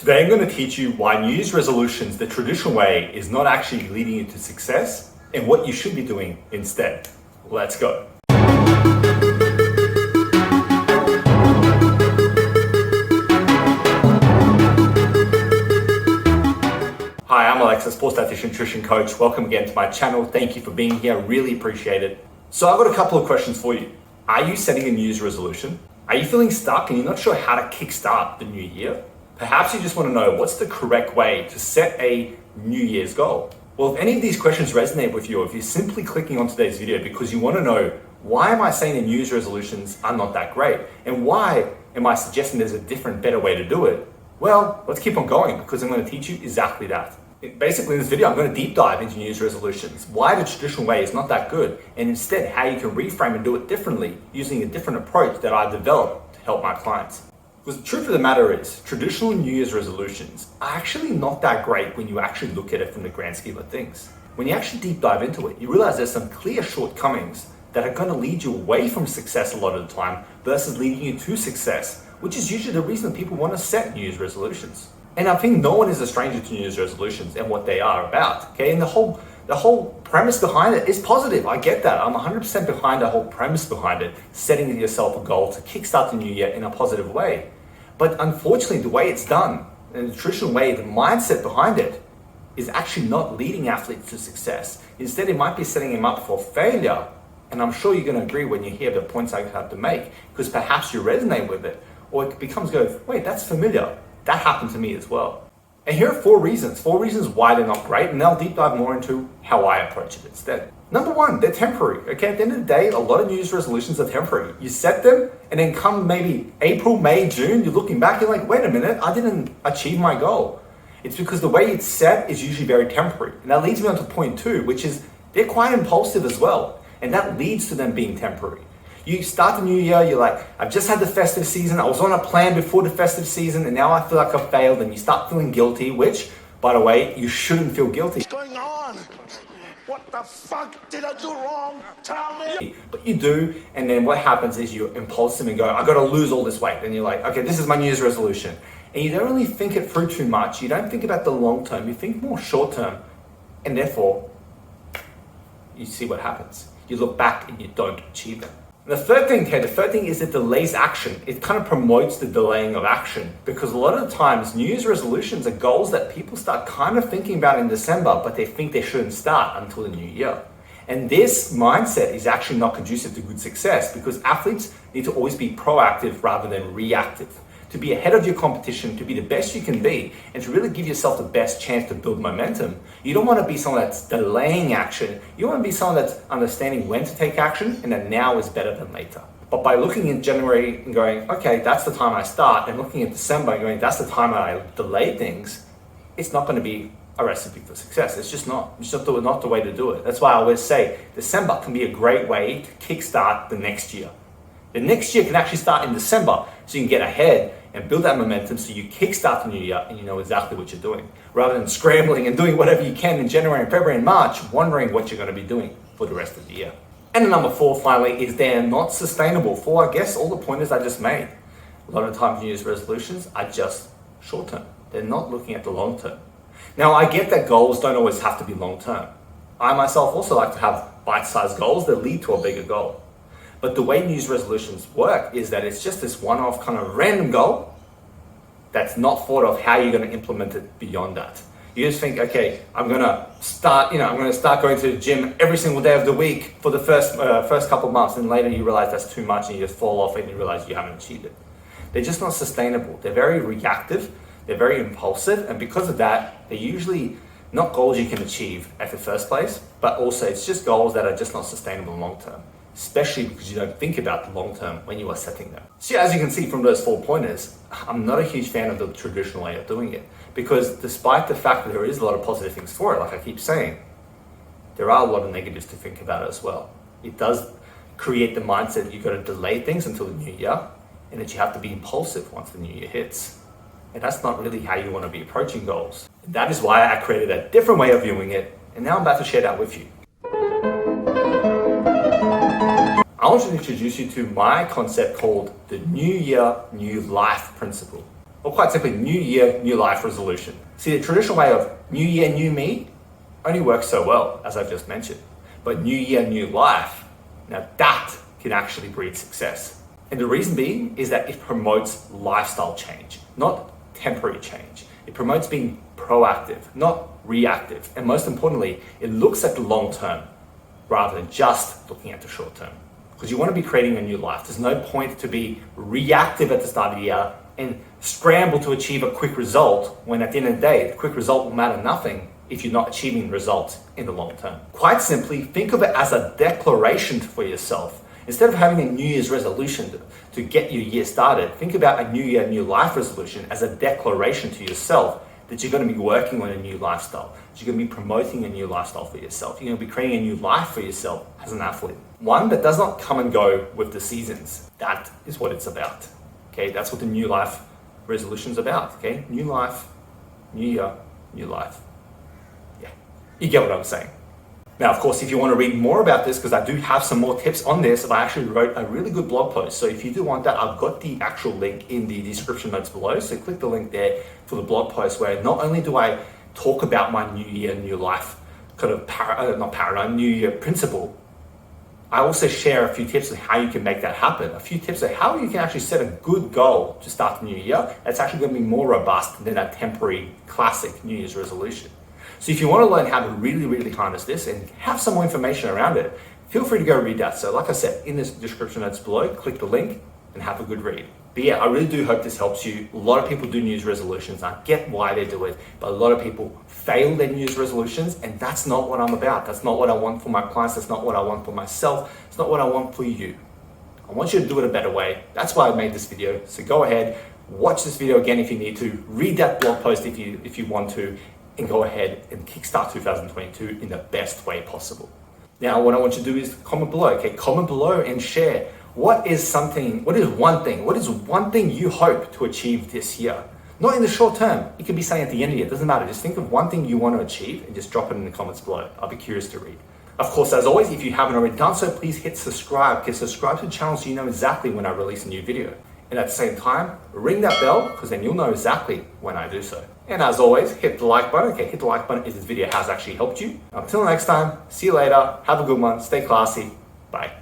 Today I'm going to teach you why New Year's resolutions, the traditional way, is not actually leading you to success and what you should be doing instead. Let's go. Hi, I'm Aleksa, sports dietitian, nutrition coach. Welcome again to my channel. Thank you for being here. Really appreciate it. So I've got a couple of questions for you. Are you setting a New Year's resolution? Are you feeling stuck and you're not sure how to kickstart the new year? Perhaps you just want to know what's the correct way to set a New Year's goal. Well, if any of these questions resonate with you, or if you're simply clicking on today's video because you want to know why am I saying the New Year's resolutions are not that great and why am I suggesting there's a different, better way to do it, well, let's keep on going because I'm going to teach you exactly that. Basically in this video, I'm going to deep dive into New Year's resolutions, why the traditional way is not that good, and instead how you can reframe and do it differently using a different approach that I've developed to help my clients. Because the truth of the matter is, traditional New Year's resolutions are actually not that great when you actually look at it from the grand scheme of things. When you actually deep dive into it, you realize there's some clear shortcomings that are going to lead you away from success a lot of the time versus leading you to success, which is usually the reason people want to set New Year's resolutions. And I think no one is a stranger to New Year's resolutions and what they are about, okay? And the whole premise behind it is positive. I get that. I'm 100% behind the whole premise behind it, setting yourself a goal to kickstart the new year in a positive way. But unfortunately, the way it's done, and the traditional way, the mindset behind it, is actually not leading athletes to success. Instead, it might be setting them up for failure. And I'm sure you're going to agree when you hear the points I have to make, because perhaps you resonate with it, or it becomes wait, that's familiar. That happened to me as well. And here are four reasons why they're not great, and I'll deep dive more into how I approach it instead. Number one, they're temporary, okay? At the end of the day, a lot of New Year's resolutions are temporary. You set them, and then come maybe April, May, June, you're looking back, you're like, wait a minute, I didn't achieve my goal. It's because the way it's set is usually very temporary. And that leads me on to point two, which is they're quite impulsive as well. And that leads to them being temporary. You start the new year, you're like, I've just had the festive season, I was on a plan before the festive season, and now I feel like I've failed, and you start feeling guilty, which, by the way, you shouldn't feel guilty. What's going on? What the fuck did I do wrong? Tell me. But you do, and then what happens is you're impulsive and go, I gotta lose all this weight. And you're like, okay, this is my New Year's resolution. And you don't really think it through too much. You don't think about the long term, you think more short term. And therefore, you see what happens. You look back and you don't achieve it. The third thing is it delays action. It kind of promotes the delaying of action because a lot of the times New Year's resolutions are goals that people start kind of thinking about in December, but they think they shouldn't start until the new year. And this mindset is actually not conducive to good success because athletes need to always be proactive rather than reactive. To be ahead of your competition, to be the best you can be, and to really give yourself the best chance to build momentum. You don't want to be someone that's delaying action. You want to be someone that's understanding when to take action and that now is better than later. But by looking in January and going, okay, that's the time I start, and looking at December and going, that's the time I delay things, it's not going to be a recipe for success. It's just not. It's just not the way to do it. That's why I always say December can be a great way to kickstart the next year. The next year can actually start in December so you can get ahead and build that momentum so you kickstart the new year and you know exactly what you're doing. Rather than scrambling and doing whatever you can in January and February and March, wondering what you're going to be doing for the rest of the year. And number four, finally, is they're not sustainable for, I guess, all the pointers I just made. A lot of times New Year's resolutions are just short term. They're not looking at the long term. Now, I get that goals don't always have to be long term. I myself also like to have bite-sized goals that lead to a bigger goal. But the way New Year's resolutions work is that it's just this one-off kind of random goal that's not thought of how you're going to implement it beyond that. You just think, okay, I'm going to start going to the gym every single day of the week for the first couple of months, and later you realize that's too much and you just fall off and you realize you haven't achieved it. They're just not sustainable. They're very reactive, they're very impulsive, and because of that, they're usually not goals you can achieve at the first place, but also it's just goals that are just not sustainable long term. Especially because you don't think about the long term when you are setting them. So as you can see from those 4 pointers, I'm not a huge fan of the traditional way of doing it because despite the fact that there is a lot of positive things for it, like I keep saying, there are a lot of negatives to think about as well. It does create the mindset that you've got to delay things until the new year and that you have to be impulsive once the new year hits. And that's not really how you want to be approaching goals. And that is why I created a different way of viewing it, and now I'm about to share that with you. I want to introduce you to my concept called the New Year, New Life principle. Or quite simply, new year, new life resolution. See, the traditional way of new year, new me only works so well, as I've just mentioned. But new year, new life, now that can actually breed success. And the reason being is that it promotes lifestyle change, not temporary change. It promotes being proactive, not reactive. And most importantly, it looks at the long term rather than just looking at the short term. Because you want to be creating a new life. There's no point to be reactive at the start of the year and scramble to achieve a quick result when at the end of the day, the quick result will matter nothing if you're not achieving results in the long term. Quite simply, think of it as a declaration for yourself. Instead of having a New Year's resolution to get your year started, think about a New Year, New Life resolution as a declaration to yourself that you're going to be working on a new lifestyle, that you're going to be promoting a new lifestyle for yourself. You're going to be creating a new life for yourself as an athlete. One that does not come and go with the seasons. That is what it's about. Okay, that's what the New Life resolution is about. Okay, new life, new year, new life. Yeah, you get what I'm saying. Now, of course, if you want to read more about this, because I do have some more tips on this, I actually wrote a really good blog post. So if you do want that, I've got the actual link in the description notes below. So click the link there for the blog post where not only do I talk about my new year, new life kind of new year principle, I also share a few tips on how you can make that happen. A few tips on how you can actually set a good goal to start the new year. That's actually going to be more robust than a temporary classic New Year's resolution. So if you want to learn how to really, really harness this and have some more information around it, feel free to go read that. So like I said, in this description notes below, click the link and have a good read. But yeah, I really do hope this helps you. A lot of people do New Year's resolutions. I get why they do it, but a lot of people fail their New Year's resolutions, and that's not what I'm about. That's not what I want for my clients. That's not what I want for myself. It's not what I want for you. I want you to do it a better way. That's why I made this video. So go ahead, watch this video again if you need to, read that blog post if you want to, and go ahead and kickstart 2022 in the best way possible. Now, what I want you to do is comment below, okay? Comment below and share. What is one thing you hope to achieve this year? Not in the short term. It could be something at the end of the year. It doesn't matter. Just think of one thing you want to achieve and just drop it in the comments below. I'll be curious to read. Of course, as always, if you haven't already done so, please hit subscribe. Subscribe to the channel so you know exactly when I release a new video. And at the same time, ring that bell because then you'll know exactly when I do so. And as always, hit the like button. Okay, hit the like button if this video has actually helped you. Until next time, see you later. Have a good one. Stay classy. Bye.